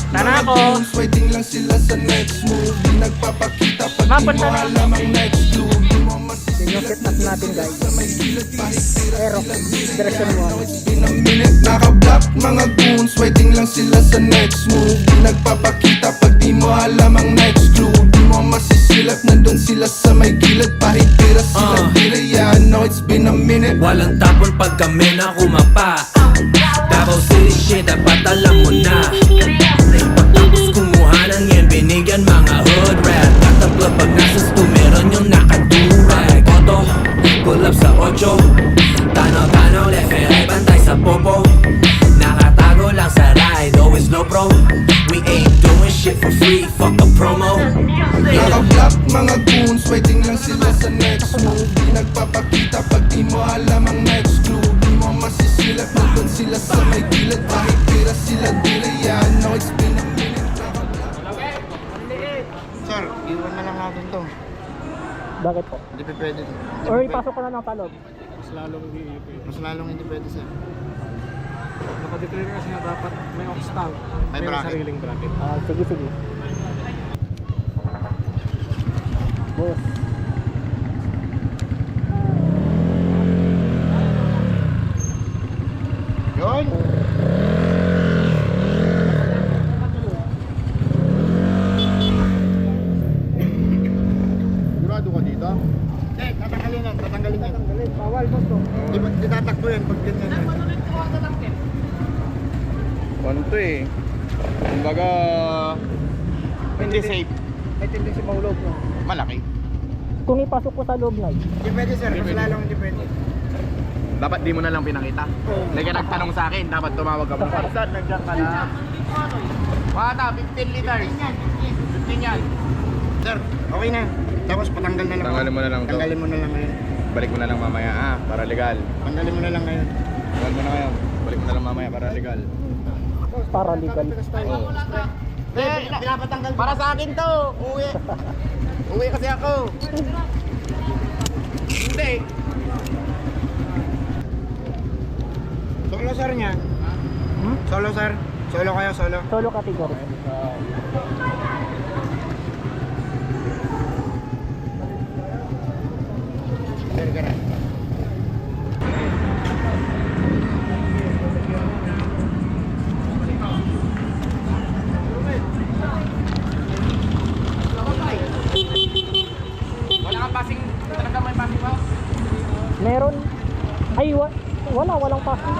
Tara ako. Waiting lang sila sa next move. Di nagpapakita pag di mo Mapunta na. alam ang next clue. Di mo Yung set up natin guys. Aero, direction 1. in a minute, naka-block mga goons. Waiting lang sila sa next move. Di nagpapakita pag di mo alam ang next clue. Di mo masisilap, nandun sila sa may gilid. Pahipira sila tira, yeah, I know it's been a minute. Walang tapon pag kami na kumapa. Davao City shit, dapat alam mo na. Pagtapos kumuha ng yan, binigyan mga hood rat. Tatabla pag nasa stu, meron yung nakadurag. Auto, pull up sa 8. Tanaw-tanaw, left and right, bantay sa popo. Nakatago lang sa ride, always low pro. We ain't doing shit for free, fuck a promo. Naka-block mga goons. Waiting lang sila sa next move. Di nagpapakita pag di mo alam ang next clue. Di mo masisilap, nandun sila sa may gilid. Pahipira sila tira, yeah, I know it's been a minute. Sir, iwan na lang natin to. Bakit po? Hindi pa pwede. Or ipasok ko na ng paloob. Mas lalong hindi pwede, sir. Nakadeclare kasi na dapat may ox tank. May bracket. sariling bracket. Sige, sige. Boss. Yun! Sigurado ka dito? Hindi, tatanggalin yan, tatanggalin yan. Bawal, boss. Di tatakbo yan pag ganyan yan. Ano to eh? Kumbaga, Hindi safe. May tendency mahulog, no? Malaki. Kung ipasok ko sa loob na Hindi pwede, sir. Mas lalong hindi pwede. dapat di mo na lang pinakita. Hindi ka nagtanong sa akin, dapat tumawag ka mo. Sir, nandiyan ka na. Bata, 15 liters. 15 yan. Sir, okay na. Tapos patanggal na lang. Tanggalin mo na lang to. Tanggalin mo na lang ngayon. Balik mo na lang mamaya, para legal. Tanggalin mo na lang ngayon. Tanggal mo na ngayon. Balik mo na lang mamaya para legal. para legal. Pinapatanggal. Para sa akin to, uwi. Uwi kasi ako. Hindi. Solo, sir, niya. Solo, sir. Solo kayo, solo. Solo category. Sir, gara. Wala kang passing, talaga may passing ba? Meron. Ay, walang passing.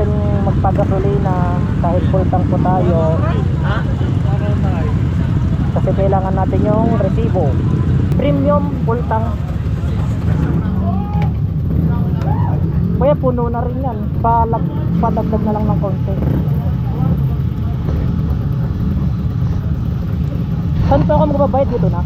natin magpagasolina kahit full tank po tayo. Kasi kailangan natin yung resibo. Premium full tank. Kaya puno na rin yan. Padagdag na lang ng konti. Saan po ako magbabayad dito na?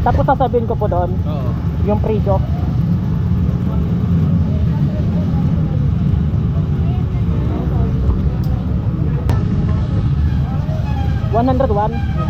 Tapos sasabihin ko po doon yung presyo. $101.